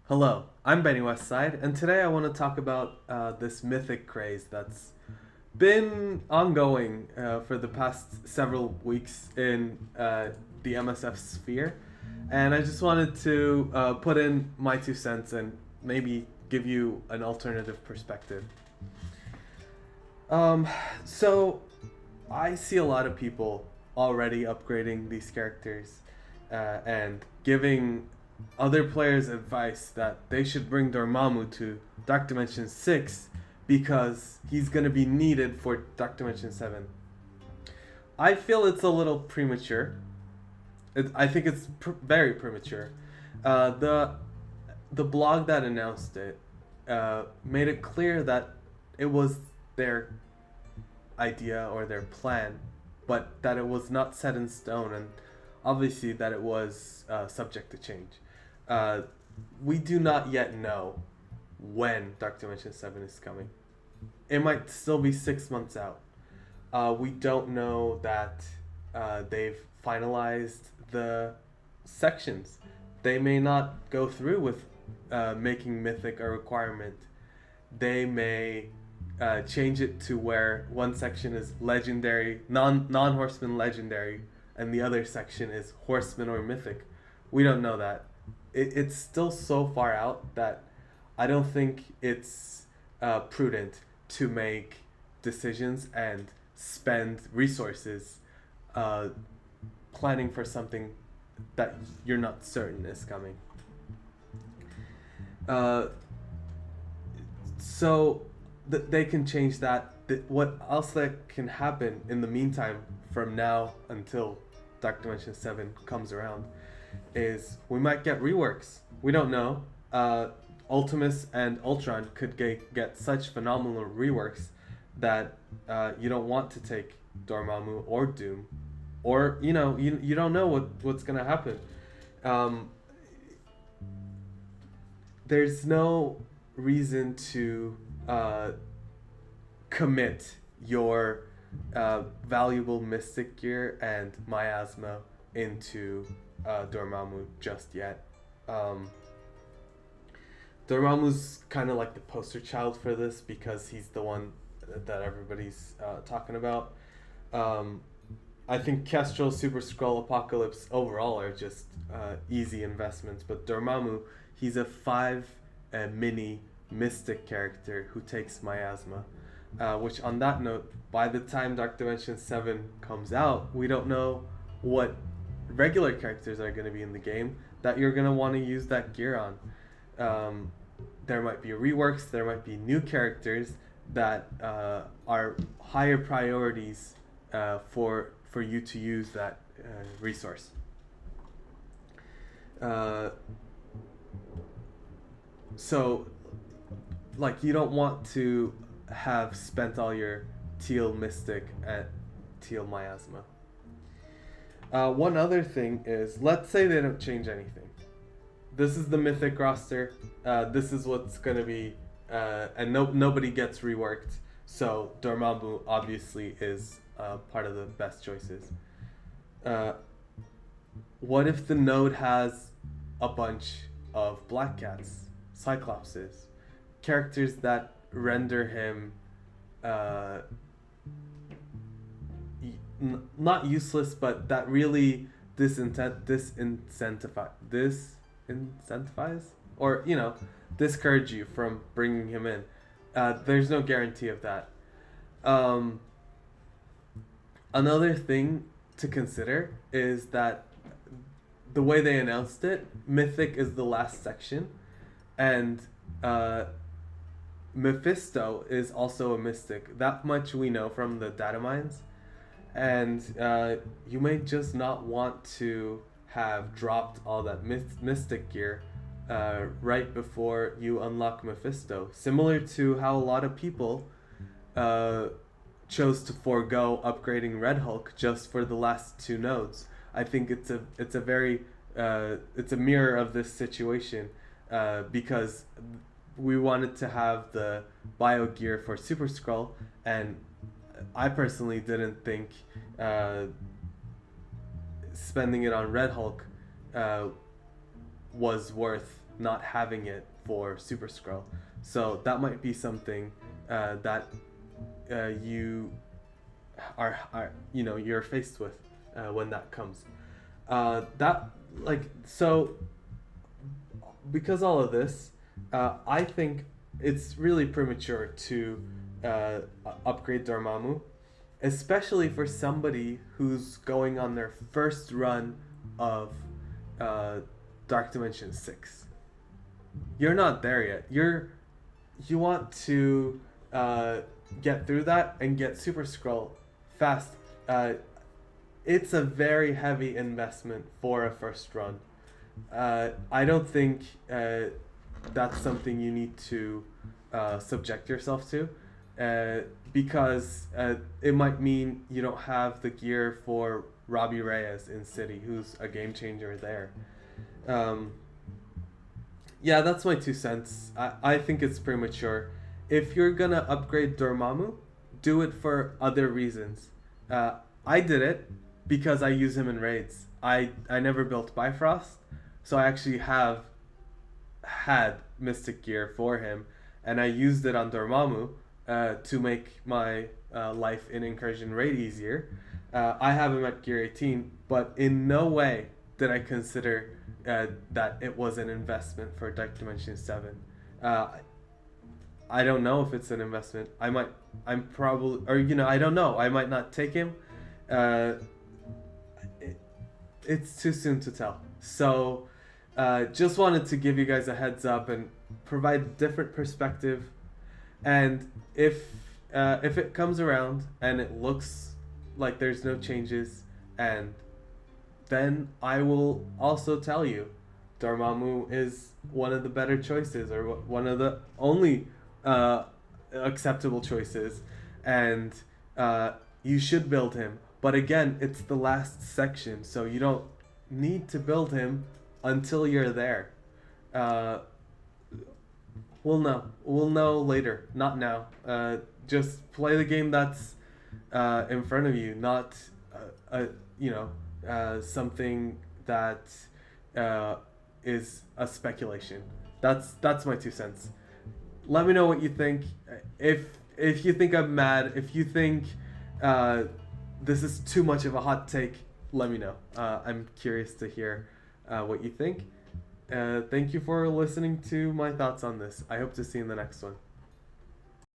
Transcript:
Hello, I'm Benny Westside, and today I want to talk about this mythic craze that's been ongoing for the past several weeks in the MSF sphere. And I just wanted to put in my 2 cents and maybe give you an alternative perspective. Um, so, I see a lot of people already upgrading these characters and giving other players advice that they should bring Dormammu to Dark Dimension 6 because he's going to be needed for Dark Dimension 7. I feel it's a little premature. I think it's very premature. The blog that announced it made it clear that it was their idea or their plan, but that it was not set in stone, and obviously that it was subject to change. Uh, we do not yet know when Dark Dimension 7 is coming. It might still be 6 months out. We don't know that they've finalized the sections. They may not go through with making Mythic a requirement. They may change it to where one section is legendary, non horseman legendary, and the other section is horseman or mythic. We don't know that. It's still so far out that I don't think it's prudent to make decisions and spend resources uh, planning for something that you're not certain is coming. Uh, so they can change that. What else that can happen in the meantime from now until Dark Dimension 7 comes around is we might get reworks. We don't know. Ultimus and Ultron could get such phenomenal reworks that you don't want to take Dormammu or Doom, or you don't know what's gonna happen. Um, there's no reason to commit your valuable Mystic Gear and Miasma into Dormammu just yet. Um, Dormammu's kind of like the poster child for this because he's the one that everybody's talking about. Um, I think Kestrel, Super Skrull, Apocalypse overall are just easy investments, but Dormammu, he's a 5 mini mystic character who takes Miasma. Which, on that note, by the time Dark Dimension 7 comes out, we don't know what regular characters are going to be in the game that you're going to want to use that gear on. There might be reworks, there might be new characters that are higher priorities for you to use that resource. So, like, you don't want to have spent all your teal mystic at teal miasma. One other thing is, let's say they don't change anything. This is the Mythic roster. This is what's gonna be, and nobody gets reworked. So Dormammu obviously is part of the best choices. What if the node has a bunch of Black Cats, Cyclopses, characters that render him not useless, but that really disincentivize or discourage you from bringing him in. There's no guarantee of that. Another thing to consider is that the way they announced it, Mythic is the last section, and Mephisto is also a mystic. That much we know from the data mines. And you may just not want to have dropped all that mystic gear right before you unlock Mephisto. Similar to how a lot of people chose to forego upgrading Red Hulk just for the last 2 nodes. I think it's a very it's a mirror of this situation because we wanted to have the bio gear for Super Skrull, and I personally didn't think spending it on Red Hulk was worth not having it for Super Scroll. So that might be something that you are you're faced with when that comes. That like so because all of this, I think it's really premature to upgrade Dormammu, especially for somebody who's going on their first run of Dark Dimension 6. You're not there yet. You want to get through that and get Super Scroll fast. It's a very heavy investment for a first run. I don't think that's something you need to subject yourself to, because it might mean you don't have the gear for Robbie Reyes in City, who's a game changer there. Yeah, that's my 2 cents. I think it's premature. If you're gonna upgrade Dormammu, do it for other reasons. I did it because I use him in raids. I never built Bifrost, so I actually have had Mystic gear for him, and I used it on Dormammu to make my life in Incursion raid easier. I have him at gear 18, but in no way did I consider that it was an investment for Dark Dimension 7. I don't know if it's an investment. I'm probably, or I don't know. I might not take him. It's too soon to tell. So, just wanted to give you guys a heads up and provide a different perspective. And if it comes around and it looks like there's no changes, and then I will also tell you Dormammu is one of the better choices, or one of the only acceptable choices, and you should build him. But again, it's the last section, so you don't need to build him until you're there. We'll know. We'll know later, not now. Just play the game that's in front of you, not something that is a speculation. That's my 2 cents. Let me know what you think. If you think I'm mad, if you think this is too much of a hot take, let me know. I'm curious to hear what you think. Thank you for listening to my thoughts on this. I hope to see you in the next one.